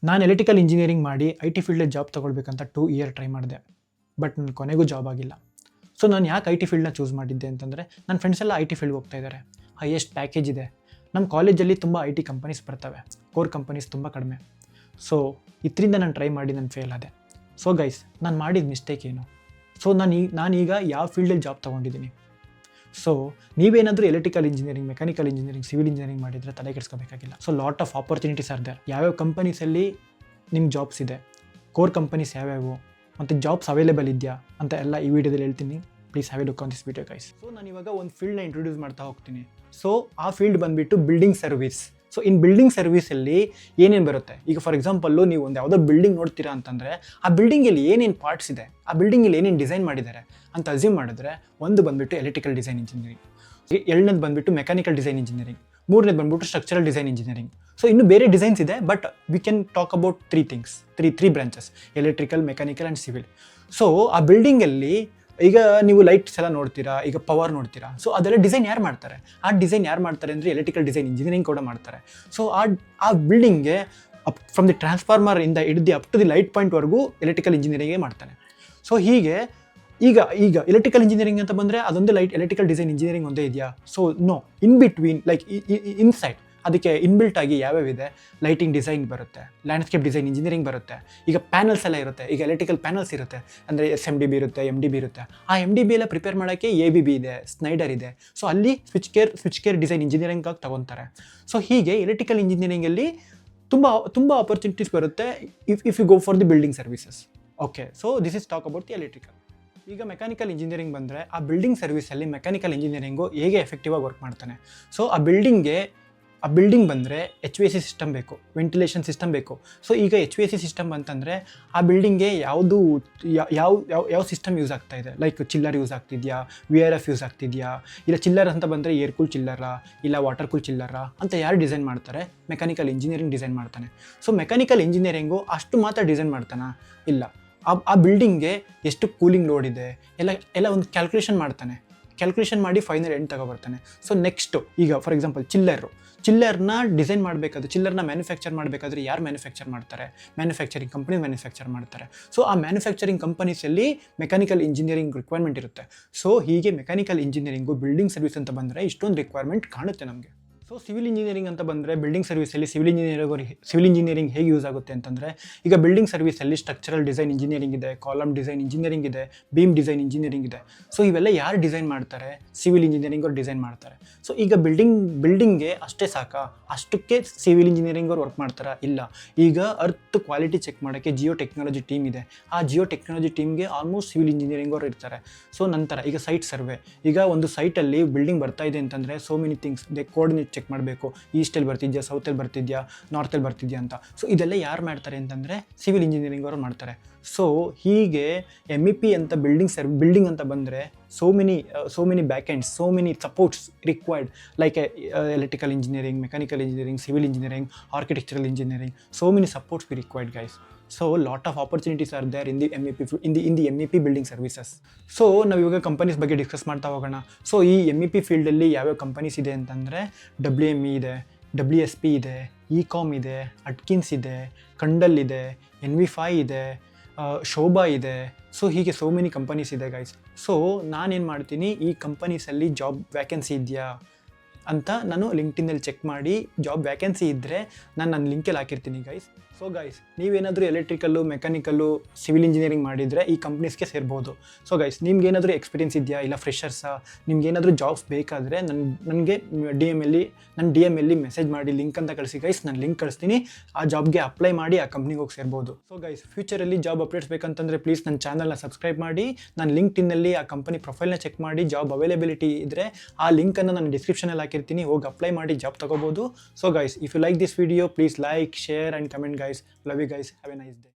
ನಾನು electrical engineering ಮಾಡಿ IT ಫೀಲ್ಡಲ್ಲಿ ಜಾಬ್ ತೊಗೊಳ್ಬೇಕಂತ 2 ಇಯರ್ ಟ್ರೈ ಮಾಡಿದೆ. ಬಟ್ ನನ್ನ ಕೊನೆಗೂ ಜಾಬ್ ಆಗಿಲ್ಲ. ಸೊ ನಾನು ಯಾಕೆ IT ಫೀಲ್ಡ್ನ ಚೂಸ್ ಮಾಡಿದ್ದೆ ಅಂತಂದರೆ, ನನ್ನ ಫ್ರೆಂಡ್ಸ್ ಎಲ್ಲ IT ಫೀಲ್ಡ್ಗೆ ಹೋಗ್ತಾ ಇದ್ದಾರೆ. ಹೈಯೆಸ್ಟ್ ಪ್ಯಾಕೇಜ್ ಇದೆ. ನಮ್ಮ ಕಾಲೇಜಲ್ಲಿ ತುಂಬ IT ಕಂಪನೀಸ್ ಬರ್ತವೆ, ಕೋರ್ ಕಂಪನೀಸ್ ತುಂಬ ಕಡಿಮೆ. ಸೊ ಇದರಿಂದ ನಾನು ಟ್ರೈ ಮಾಡಿ ನಾನು ಫೇಲ್ ಆದೆ. ಸೊ ಗೈಸ್, ನಾನು ಮಾಡಿದ ಮಿಸ್ಟೇಕ್ ಏನು? ಸೊ ನಾನೀಗ ಯಾವ ಫೀಲ್ಡಲ್ಲಿ ಜಾಬ್ ತೊಗೊಂಡಿದ್ದೀನಿ. ಸೊ ನೀವೇನಾದರೂ electrical engineering, mechanical engineering, civil engineering ಮಾಡಿದರೆ ತಲೆ ಕೆಡಿಸ್ಕೋಬೇಕಾಗಿಲ್ಲ. So lot of opportunities are there. ಯಾವ್ಯಾವ ಕಂಪನೀಸಲ್ಲಿ ನಿಮ್ಗೆ ಜಾಬ್ಸ್ ಇದೆ, ಕೋರ್ ಕಂಪನೀಸ್ ಯಾವ್ಯಾವು, ಮತ್ತು ಜಾಬ್ಸ್ ಅವೈಲೇಬಲ್ ಇದೆಯಾ ಅಂತ ಎಲ್ಲ ಈ ವಿಡಿಯೋದಲ್ಲಿ ಹೇಳ್ತೀನಿ. Please have A look on this video guys. So ನಾನು ಇವಾಗ ಒಂದು ಫೀಲ್ಡ್ನ ಇಂಟ್ರೊಡ್ಯೂಸ್ ಮಾಡ್ತಾ ಹೋಗ್ತೀನಿ. ಸೊ ಆ ಫೀಲ್ಡ್ ಬಂದುಬಿಟ್ಟು building service. So in building ಸರ್ವಿಸಲ್ಲಿ ಏನೇನು ಬರುತ್ತೆ? ಈಗ ಫಾರ್ ಎಕ್ಸಾಂಪಲ್ಲು ನೀವು ಒಂದು ಯಾವುದೋ ಬಿಲ್ಡಿಂಗ್ ನೋಡ್ತೀರಾ ಅಂತಂದರೆ, ಆ ಬಿಲ್ಡಿಂಗಲ್ಲಿ ಏನೇನು ಪಾರ್ಟ್ಸ್ ಇದೆ, ಆ ಬಿಲ್ಡಿಂಗಲ್ಲಿ ಏನೇನು ಡಿಸೈನ್ ಮಾಡಿದ್ದಾರೆ ಅಂತ ಅಸ್ಯೂಮ್ ಮಾಡಿದ್ರೆ, ಒಂದು ಬಂದುಬಿಟ್ಟು ಎಲೆಕ್ಟ್ರಿಕಲ್ ಡಿಸೈನ್ ಇಂಜಿನಿಯರಿಂಗ್, ಎರಡನೇದು ಬಂದುಬಿಟ್ಟು ಮೆಕ್ಯಾನಿಕಲ್ ಡಿಸೈನ್ ಇಂಜಿನಿಯರಿಂಗ್, ಮೂರನೇದು ಬಂದುಬಿಟ್ಟು ಸ್ಟ್ರಕ್ಚರಲ್ ಡಿಸೈನ್ ಇಂಜಿನಿಯರಿಂಗ್. ಸೊ ಇನ್ನೂ ಬೇರೆ ಡಿಸೈನ್ಸ್ ಇದೆ, but we can talk about three branches: electrical, mechanical and civil. So ಆ ಬಿಲ್ಡಿಂಗಲ್ಲಿ ಈಗ ನೀವು ಲೈಟ್ಸ್ ಎಲ್ಲ ನೋಡ್ತೀರಾ, ಈಗ ಪವರ್ ನೋಡ್ತೀರಾ. ಸೊ ಅದೆಲ್ಲ ಡಿಸೈನ್ ಯಾರು ಮಾಡ್ತಾರೆ? ಆ ಡಿಸೈನ್ ಯಾರು ಮಾಡ್ತಾರೆ ಅಂದರೆ ಎಲೆಕ್ಟ್ರಿಕಲ್ ಡಿಸೈನ್ ಇಂಜಿನಿಯರಿಂಗ್ ಕೂಡ ಮಾಡ್ತಾರೆ. ಸೊ ಆ ಬಿಲ್ಡಿಂಗ್ಗೆ ಫ್ರಮ್ ದಿ ಟ್ರಾನ್ಸ್ಫಾರ್ಮರ್ ಇಂದ ಹಿಡಿದು ಅಪ್ ಟು ದಿ ಲೈಟ್ ಪಾಯಿಂಟ್ವರೆಗೂ ಎಲೆಕ್ಟ್ರಿಕಲ್ ಇಂಜಿನಿಯರಿಂಗೇ ಮಾಡ್ತಾನೆ. ಸೊ ಹೀಗೆ ಈಗ ಎಲೆಕ್ಟ್ರಿಕಲ್ ಇಂಜಿನಿಯರಿಂಗ್ ಅಂತ ಬಂದರೆ ಅದೊಂದು ಎಲೆಕ್ಟ್ರಿಕಲ್ ಡಿಸೈನ್ ಇಂಜಿನಿಯರಿಂಗ್ ಒಂದೇ ಇದೆಯಾ? So no, in between, like inside ಅದಕ್ಕೆ ಇನ್ಬಿಲ್ಟ್ ಆಗಿ ಯಾವ್ಯಾವಿದೆ, ಲೈಟಿಂಗ್ ಡಿಸೈನ್ ಬರುತ್ತೆ, ಲ್ಯಾಂಡ್ಸ್ಕೇಪ್ ಡಿಸೈನ್ ಇಂಜಿನಿಯರಿಂಗ್ ಬರುತ್ತೆ, ಈಗ ಪ್ಯಾನಲ್ಸ್ ಎಲ್ಲ ಇರುತ್ತೆ, ಈಗ ಎಲೆಕ್ಟ್ರಿಕಲ್ ಪ್ಯಾನಲ್ಸ್ ಇರುತ್ತೆ, ಅಂದರೆ SMDB ಇರುತ್ತೆ, MDB ಇರುತ್ತೆ. ಆ MDB ಎಲ್ಲ ಪ್ರಿಪೇರ್ ಮಾಡೋಕ್ಕೆ ABB ಇದೆ, ಸ್ನೈಡರ್ ಇದೆ. ಸೊ ಅಲ್ಲಿ ಸ್ವಿಚ್ ಕೇರ್ ಡಿಸೈನ್ ಇಂಜಿನಿಯರಿಂಗಾಗಿ ತಗೊತಾರೆ. ಸೊ ಹೀಗೆ ಎಲೆಕ್ಟ್ರಿಕಲ್ ಇಂಜಿನಿಯರಿಂಗಲ್ಲಿ ತುಂಬ ಆಪರ್ಚುನಿಟೀಸ್ ಬರುತ್ತೆ if you go for the building services. Okay, so this is talk about the electrical. ಈಗ ಮೆಕ್ಯಾನಿಕಲ್ ಇಂಜಿನಿಯರಿಂಗ್ ಬಂದರೆ, ಆ ಬಿಲ್ಡಿಂಗ್ ಸರ್ವಿಸಲ್ಲಿ ಮೆಕ್ಯಾನಿಕಲ್ ಇಂಜಿನಿಯರಿಂಗು ಹೇಗೆ ಎಫೆಕ್ಟಿವ್ ಆಗಿ ವರ್ಕ್ ಮಾಡ್ತಾನೆ. ಸೊ ಆ ಬಿಲ್ಡಿಂಗ್ ಬಂದರೆ HVAC ಸಿಸ್ಟಮ್ ಬೇಕು, ವೆಂಟಿಲೇಷನ್ ಸಿಸ್ಟಮ್ ಬೇಕು. ಸೊ ಈಗ HVAC ಸಿಸ್ಟಮ್ ಅಂತಂದರೆ ಆ ಬಿಲ್ಡಿಂಗ್ಗೆ ಯಾವ ಸಿಸ್ಟಮ್ ಯೂಸ್ ಆಗ್ತಾ ಇದೆ, ಲೈಕ್ ಚಿಲ್ಲರ್ ಯೂಸ್ ಆಗ್ತಿದೆಯಾ, VRF ಯೂಸ್ ಆಗ್ತಿದೆಯಾ, ಇಲ್ಲ ಚಿಲ್ಲರ್ ಅಂತ ಬಂದರೆ ಏರ್ ಕೂಲ್ ಚಿಲ್ಲರಾ ಇಲ್ಲ ವಾಟರ್ ಕೂಲ್ ಚಿಲ್ಲರಾ ಅಂತ ಯಾರು ಡಿಸೈನ್ ಮಾಡ್ತಾರೆ? ಮೆಕ್ಯಾನಿಕಲ್ ಇಂಜಿನಿಯರಿಂಗ್ ಡಿಸೈನ್ ಮಾಡ್ತಾನೆ. ಸೊ ಮೆಕ್ಯಾನಿಕಲ್ ಇಂಜಿನಿಯರಿಂಗು ಅಷ್ಟು ಮಾತ್ರ ಡಿಸೈನ್ ಮಾಡ್ತಾನಾ? ಇಲ್ಲ, ಆ ಬಿಲ್ಡಿಂಗ್ಗೆ ಎಷ್ಟು ಕೂಲಿಂಗ್ ಲೋಡ್ ಇದೆ ಎಲ್ಲ ಒಂದು ಕ್ಯಾಲ್ಕುಲೇಷನ್ ಮಾಡಿ ಫೈನಲ್ ಎಂಡ್ ತಗೊಬರ್ತಾನೆ. ಸೊ ನೆಕ್ಸ್ಟು ಈಗ ಫಾರ್ ಎಕ್ಸಾಂಪಲ್ ಚಿಲ್ಲರ್ನ ಡಿಸೈನ್ ಮಾಡಬೇಕಾದ್ರೆ, ಚಿಲ್ಲರ್ನ ಮ್ಯಾನುಫ್ಯಾಕ್ಚರ್ ಮಾಡಬೇಕಾದ್ರೆ ಯಾರು ಮ್ಯಾನುಫ್ಯಾಕ್ಚರ್ ಮಾಡ್ತಾರೆ? ಮ್ಯಾನುಫ್ಯಾಕ್ಚರಿಂಗ್ ಕಂಪನಿ ಮ್ಯಾನುಫ್ಯಾಕ್ಚರ್ ಮಾಡ್ತಾರೆ. ಸೊ ಆ ಮ್ಯಾನುಫ್ಯಾಕ್ಚರಿಂಗ್ ಕಂಪನೀಸಲ್ಲಿ ಮೆಕ್ಯಾನಿಕಲ್ ಇಂಜಿನಿಯರಿಂಗ್ ರಿಕ್ವೈರ್ಮೆಂಟ್ ಇರುತ್ತೆ. ಸೊ ಹೀಗೆ ಮೆಕ್ಯಾನಿಕಲ್ ಇಂಜಿನಿಯರಿಂಗು ಬಿಲ್ಡಿಂಗ್ ಸರ್ವಿಸ್ ಅಂತ ಬಂದರೆ ಇಷ್ಟೊಂದು ರಿಕ್ವೈರ್ಮೆಂಟ್ ಕಾಣುತ್ತೆ ನಮಗೆ. ಸೊ ಸಿವಿಲ್ ಇಂಜಿನಿಯರಿಂಗ್ ಅಂತ ಬಂದರೆ, ಬಿಲ್ಡಿಂಗ್ ಸರ್ವಿಸಲ್ಲಿ ಸಿವಿಲ್ ಇಂಜಿನಿಯರಿಂಗ್ ಹೇಗೆ ಯೂಸ್ ಆಗುತ್ತೆ ಅಂತಂದರೆ, ಈಗ ಬಿಲ್ಡಿಂಗ್ ಸರ್ವಿಸಲ್ಲಿ ಸ್ಟ್ರಕ್ಚರಲ್ ಡಿಸೈನ್ ಇಂಜಿನಿಯರಿಂಗ್ ಇದೆ, ಕಾಲಮ್ ಡಿಸೈನ್ ಇಂಜಿನಿಯರಿಂಗ್ ಇದೆ, ಬೀಮ್ ಡಿಸೈನ್ ಇಂಜಿನಿಯರಿಂಗ್ ಇದೆ. ಸೊ ಇವೆಲ್ಲ ಯಾರು ಡಿಸೈನ್ ಮಾಡ್ತಾರೆ? ಸಿವಿಲ್ ಇಂಜಿನಿಯರಿಂಗ್ ಅವ್ರು ಡಿಸೈನ್ ಮಾಡ್ತಾರೆ. ಸೊ ಈಗ ಬಿಲ್ಡಿಂಗ್ಗೆ ಅಷ್ಟೇ ಸಾಕಾ? ಅಷ್ಟಕ್ಕೆ ಸಿವಿಲ್ ಇಂಜಿನಿಯರಿಂಗ್ ಅವ್ರು ವರ್ಕ್ ಮಾಡ್ತಾರಾ? ಇಲ್ಲ. ಈಗ ಅರ್ತ್ ಕ್ವಾಲಿಟಿ ಚೆಕ್ ಮಾಡೋಕ್ಕೆ ಜಿಯೋ ಟೆಕ್ನಾಲಜಿ ಟೀಮ್ ಇದೆ. ಆ ಜಿಯೋ ಟೆಕ್ನಾಲಜಿ ಟೀಮ್ಗೆ ಆಲ್ಮೋಸ್ಟ್ ಸಿವಿಲ್ ಇಂಜಿನಿಯರಿಂಗ್ ಅವರು ಇರ್ತಾರೆ. ಸೊ ನಂತರ ಈಗ ಸೈಟ್ ಸರ್ವೆ, ಈಗ ಒಂದು ಸೈಟಲ್ಲಿ ಬಿಲ್ಡಿಂಗ್ ಬರ್ತಾ ಇದೆ ಅಂತಂದರೆ so many things they coordinate check ಮಾಡಬೇಕು. ಈಸ್ಟಲ್ಲಿ ಬರ್ತಿದ್ಯಾ, ಸೌತಲ್ಲಿ ಬರ್ತಿದ್ಯಾ, ನಾರ್ತಲ್ಲಿ ಬರ್ತಿದ್ಯಾ ಅಂತ. ಸೊ ಇದೆಲ್ಲ ಯಾರು ಮಾಡ್ತಾರೆ ಅಂತಂದರೆ ಸಿವಿಲ್ ಇಂಜಿನಿಯರಿಂಗ್ ಅವರು ಮಾಡ್ತಾರೆ. ಸೊ ಹೀಗೆ MEP ಅಂತ ಬಿಲ್ಡಿಂಗ್ ಅಂತ ಬಂದರೆ so many back ends, so many supports required, like electrical engineering, mechanical engineering, civil engineering, architectural engineering, so many supports we required guys. So lot of opportunities are there in the MEP building services. So ನಾವು ಇವಾಗ companies ಬಗ್ಗೆ discuss ಮಾಡ್ತಾ ಹೋಗೋಣ. So ಈ MEP ಫೀಲ್ಡಲ್ಲಿ ಯಾವ್ಯಾವ companies ಇದೆ ಅಂತಂದರೆ, WME ಇದೆ, WSP ಇದೆ, ECOM ಇದೆ, ಅಟ್ಕಿನ್ಸ್ ಇದೆ, ಕಂಡಲ್ ಇದೆ, NV5 ಇದೆ, ಶೋಭಾ ಇದೆ. ಸೊ ಹೀಗೆ ಸೋ ಮೆನಿ ಕಂಪನೀಸ್ ಇದೆ ಗೈಸ್. ಸೊ ನಾನೇನು ಮಾಡ್ತೀನಿ, ಈ ಕಂಪನೀಸಲ್ಲಿ ಜಾಬ್ ವ್ಯಾಕೆನ್ಸಿ ಇದೆಯಾ ಅಂತ ನಾನು ಲಿಂಕ್ಡ್ಇನ್ನಲ್ಲಿ ಚೆಕ್ ಮಾಡಿ, ಜಾಬ್ ವ್ಯಾಕೆನ್ಸಿ ಇದ್ದರೆ ನಾನು ನನ್ನ ಲಿಂಕಲ್ಲಿ ಹಾಕಿರ್ತೀನಿ ಗೈಸ್. ಸೊ ಗೈಸ್, ನೀವೇನಾದರೂ ಎಲೆಕ್ಟ್ರಿಕಲ್ಲು, ಮೆಕ್ಯಾನಿಕಲ್ಲು, ಸಿವಿಲ್ ಇಂಜಿನಿಯರಿಂಗ್ ಮಾಡಿದರೆ ಈ ಕಂಪ್ನೀಸ್ಗೆ ಸೇರ್ಬೋದು. ಸೊ ಗೈಸ್, ನಿಮ್ಗೇನಾದರೂ ಎಕ್ಸ್ಪೀರಿಯನ್ಸ್ ಇದೆಯಾ, ಇಲ್ಲ ಫ್ರೆಷರ್ಸಾ, ನಿಮ್ಗೇನಾದರೂ ಜಾಬ್ಸ್ ಬೇಕಾದರೆ ನನಗೆ ನನ್ನ DM ಅಲ್ಲಿ ಮೆಸೇಜ್ ಮಾಡಿ ಲಿಂಕ್ ಅಂತ ಕಳಿಸಿ ಗೈಸ್. ನಾನು ಲಿಂಕ್ ಕಳಿಸ್ತೀನಿ. ಆ ಜಾಬ್ಗೆ ಅಪ್ಲೈ ಮಾಡಿ ಆ ಕಂಪ್ನಿಗೆ ಹೋಗಿ ಸೇರ್ಬೋದು. ಸೊ ಗೈಸ್, ಫ್ಯೂಚರಲ್ಲಿ ಜಾಬ್ ಅಪ್ಡೇಟ್ಸ್ ಬೇಕಂತಂದರೆ ಪ್ಲೀಸ್ ನನ್ನ ಚಾನಲ್ನ ಸಬ್ಸ್ಕ್ರೈಬ್ ಮಾಡಿ. ನಾನು ಲಿಂಕ್ಡ್ಇನ್ನಲ್ಲಿ ಆ ಕಂಪನಿ ಪ್ರೊಫೈಲ್ನ ಚೆಕ್ ಮಾಡಿ, ಜಾಬ್ ಅವೈಲೇಬಿಲಿಟಿ ಇದ್ದರೆ ಆ ಲಿಂಕನ್ನು ನಾನು ಡಿಸ್ಕ್ರಿಪ್ಷನಲ್ಲಿ ಹಾಕಿರ್ತೀನಿ, ಹೋಗಿ ಅಪ್ಲೈ ಮಾಡಿ ಜಾಬ್ ತೊಗೋಬೋದು. So guys, if you like this video, please like, share and comment guys. Love you guys. Have a nice day.